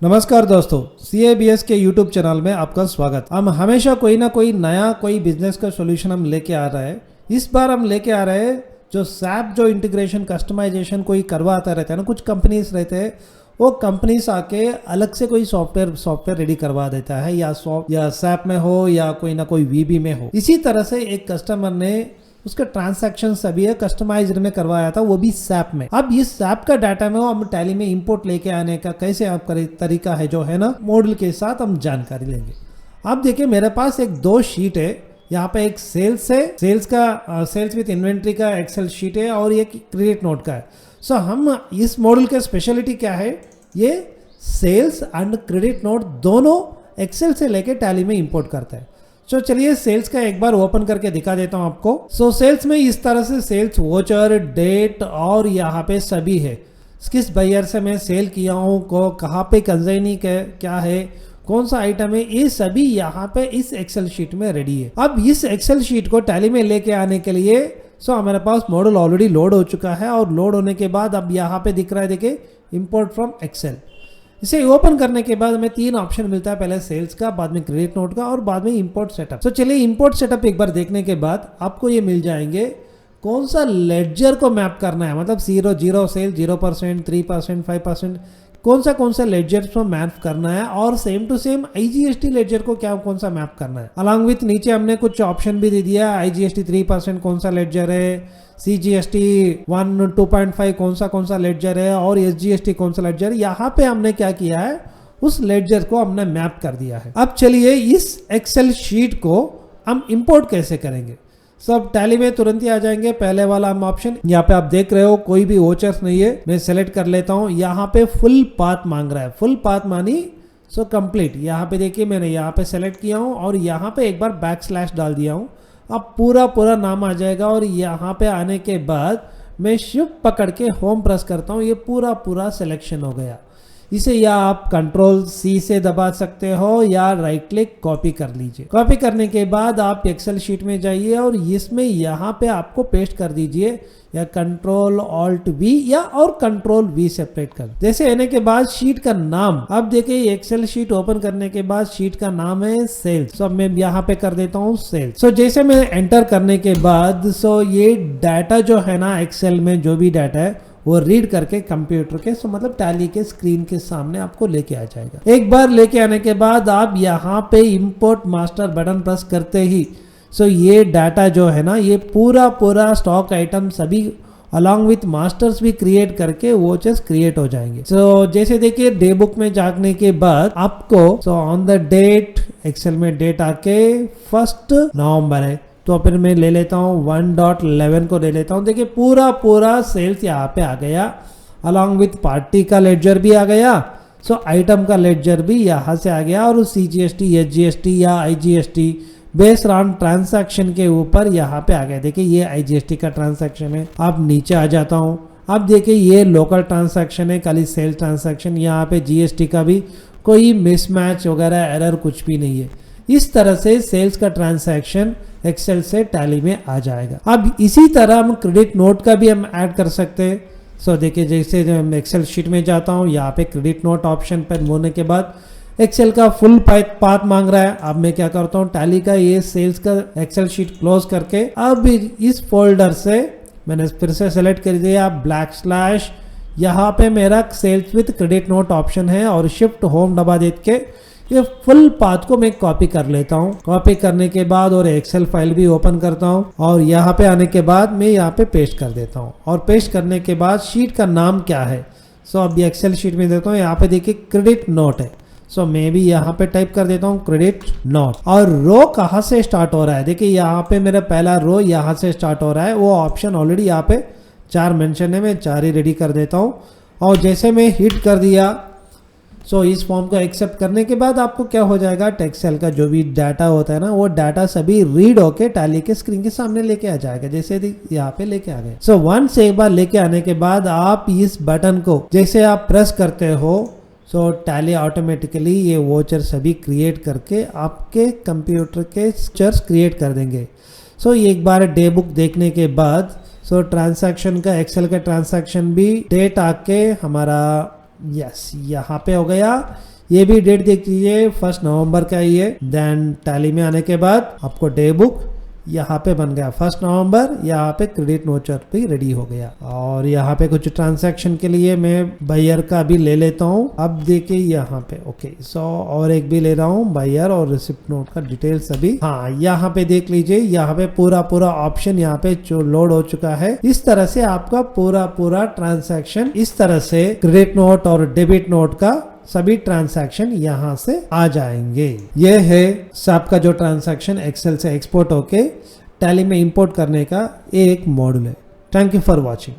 नमस्कार दोस्तों, CABS के YouTube चैनल में आपका स्वागत। हम हमेशा कोई ना कोई नया बिजनेस का सॉल्यूशन हम लेके आ रहे हैं। इस बार हम लेके आ रहे हैं जो SAP जो इंटीग्रेशन कस्टमाइजेशन कोई करवाता रहता है ना, कुछ कंपनीज रहते हैं वो कंपनीज आके अलग से कोई सॉफ्टवेयर रेडी करवा देता है, या SAP में हो या कोई ना कोई VB में हो। इसी तरह से एक कस्टमर ने उसका ट्रांसैक्शन सभी है कस्टमाइज्ड में करवाया था, वो भी SAP में। अब इस SAP का डाटा में हम टैली में इंपोर्ट लेके आने का कैसे आप तरीका है जो है ना, मॉडल के साथ हम जानकारी लेंगे। अब देखिए मेरे पास एक दो शीट है, यहाँ पे एक सेल्स है, सेल्स विद इन्वेंट्री का एक्सेल शीट है और एक क्रेडिट नोट का है। सो हम इस मॉडल के स्पेशलिटी क्या है, ये सेल्स एंड क्रेडिट नोट दोनों एक्सेल से लेके टैली में इंपोर्ट करता है। तो चलिए सेल्स का एक बार ओपन करके दिखा देता हूं आपको। सो सेल्स में इस तरह से सेल्स वोचर, डेट और यहाँ पे सभी है, किस बायर से मैं सेल किया हूँ, कहाँ पे कंजाइनी क्या है, कौन सा आइटम है, ये सभी यहाँ पे इस एक्सेल शीट में रेडी है। अब इस एक्सेल शीट को टैली में लेके आने के लिए हमारे पास मॉडल ऑलरेडी लोड हो चुका है, और लोड होने के बाद अब यहाँ पे दिख रहा है, देखिए इंपोर्ट फ्रॉम एक्सेल। इसे ओपन करने के बाद हमें तीन ऑप्शन मिलता है, पहले सेल्स का, बाद में क्रेडिट नोट का और बाद में इंपोर्ट सेटअप। तो चलिए इंपोर्ट सेटअप एक बार देखने के बाद आपको ये मिल जाएंगे कौन सा लेडजर को मैप करना है, मतलब 0 सेल, 0%, 3%, 5%, कौन सा लेडजर को मैप करना है, और same to same IGST ledger को कौन सा मैप करना है। अलॉन्ग विथ नीचे हमने कुछ ऑप्शन भी दे दिया, IGST 3% कौन सा लेडजर है, CGST 1, 2.5 कौन सा लेडजर है, और SGST कौन सा लेडजर है। यहाँ पे हमने क्या किया है, उस लेडजर को हमने मैप कर दिया है। अब चलिए इस एक्सेल शीट को हम इंपोर्ट कैसे करेंगे। सब टैली में तुरंत ही आ जाएंगे। पहले वाला हम ऑप्शन, यहाँ पे आप देख रहे हो कोई भी वोचर्स नहीं है, मैं सेलेक्ट कर लेता हूँ। यहाँ पे फुल पाथ मांग रहा है, फुल पाथ मानी कंप्लीट। यहाँ पे देखिए मैंने यहाँ पे सेलेक्ट किया हूँ और यहाँ पे एक बार / डाल दिया हूँ। अब पूरा नाम आ जाएगा, और यहाँ पे आने के बाद मैं शिफ्ट पकड़ के होम प्रेस करता हूँ, ये पूरा सिलेक्शन हो गया। इसे या आप Ctrl+C से दबा सकते हो या राइट क्लिक कॉपी कर लीजिए। कॉपी करने के बाद आप एक्सेल शीट में जाइए और इसमें यहाँ पे आपको पेस्ट कर दीजिए, या Ctrl+Alt+V या और Ctrl+V सेपरेट कर। जैसे आने के बाद शीट का नाम, अब देखिए एक्सेल शीट ओपन करने के बाद शीट का नाम है सेल्स। सो मैं यहाँ पे कर देता हूँ सेल्स। सो जैसे मैं एंटर करने के बाद ये डाटा जो है ना, एक्सेल में जो भी डाटा है वो रीड करके कंप्यूटर के मतलब टैली के स्क्रीन के सामने आपको लेके आ जाएगा। एक बार लेके आने के बाद आप यहाँ पे इंपोर्ट मास्टर बटन प्रेस करते ही ये डाटा जो है ना, ये पूरा स्टॉक आइटम सभी अलॉन्ग विथ मास्टर्स भी क्रिएट करके वोचर्स क्रिएट हो जाएंगे। जैसे देखिए डे बुक में जाने के बाद आपको ऑन द डेट, एक्सेल में डेट आके 1 नवंबर है, तो फिर मैं ले लेता हूँ 1.11 को ले लेता हूँ। देखिए पूरा सेल्स यहाँ पे आ गया, अलॉन्ग विथ पार्टी का लेडजर भी आ गया, आइटम का लेडजर भी यहाँ से आ गया, और CGST, SGST या IGST बेस्ड ऑन ट्रांसैक्शन के ऊपर यहाँ पे आ गया। देखिए ये IGST का ट्रांसैक्शन है। अब नीचे आ जाता हूँ, अब देखिए ये लोकल ट्रांसैक्शन है, खाली सेल्स ट्रांसैक्शन। यहाँ पे GST का भी कोई मिसमैच वगैरह एरर कुछ भी नहीं है। इस तरह से सेल्स का ट्रांसैक्शन एक्सेल से टैली में आ जाएगा। अब इसी तरह हम क्रेडिट नोट का भी हम ऐड कर सकते हैं। देखिए जैसे मैं एक्सेल शीट में जाता हूँ, यहाँ पे क्रेडिट नोट ऑप्शन पर होने के बाद एक्सेल का फुल पाथ मांग रहा है। अब मैं क्या करता हूँ, टैली का ये सेल्स का एक्सेल शीट क्लोज करके अब इस फोल्डर से मैंने फिर से सेलेक्ट कर दिया / यहाँ पे मेरा sales with credit note option है, और शिफ्ट होम दबा दे के ये फुल पाथ को मैं कॉपी कर लेता हूँ। कॉपी करने के बाद और एक्सेल फाइल भी ओपन करता हूँ, और यहाँ पे आने के बाद मैं यहाँ पे पेस्ट कर देता हूँ। और पेस्ट करने के बाद शीट का नाम क्या है, अब एक्सेल शीट में देता हूँ, यहाँ पे देखिए क्रेडिट नोट है। मैं भी यहाँ पे टाइप कर देता हूँ क्रेडिट नोट। और रो कहाँ से स्टार्ट हो रहा है, देखिए यहाँ पे मेरा पहला रो यहाँ से स्टार्ट हो रहा है। वो ऑप्शन ऑलरेडी यहाँ पे 4 मेंशन है, मैं 4 ही रेडी कर देता हूँ। और जैसे मैं हिट कर दिया, इस फॉर्म को एक्सेप्ट करने के बाद आपको क्या हो जाएगा, एक्सेल का जो भी डाटा होता है ना, वो डाटा सभी रीड होके टैली के स्क्रीन के सामने लेके आ जाएगा, जैसे यहाँ पे लेके आ गए। वंस एक बार लेके आने के बाद आप इस बटन को जैसे आप प्रेस करते हो, टैली ऑटोमेटिकली ये वोचर सभी क्रिएट करके आपके कंप्यूटर के पिक्चर्स क्रिएट कर देंगे। एक बार डे बुक देखने के बाद ट्रांसैक्शन का, एक्सेल का ट्रांसैक्शन भी डेट आके हमारा यस, यहाँ पे हो गया। ये भी डेट देख लीजिए 1 नवंबर का ही है। देन टैली में आने के बाद आपको डे बुक यहाँ पे बन गया 1 नवंबर। यहाँ पे क्रेडिट नोचर भी रेडी हो गया। और यहाँ पे कुछ ट्रांजैक्शन के लिए मैं बायर का भी ले लेता हूँ। अब देखिए यहाँ पे ओके, सो और एक भी ले रहा हूँ बायर और रिसिप्ट नोट का डिटेल सभी। हाँ, यहाँ पे देख लीजिए, यहाँ पे पूरा ऑप्शन यहाँ पे जो लोड हो चुका है। इस तरह से आपका पूरा ट्रांजैक्शन इस तरह से क्रेडिट नोट और डेबिट नोट का सभी ट्रांसैक्शन यहां से आ जाएंगे। यह है SAP का जो ट्रांसैक्शन एक्सेल से एक्सपोर्ट होके टैली में इंपोर्ट करने का एक मॉड्यूल है। Thank you for watching.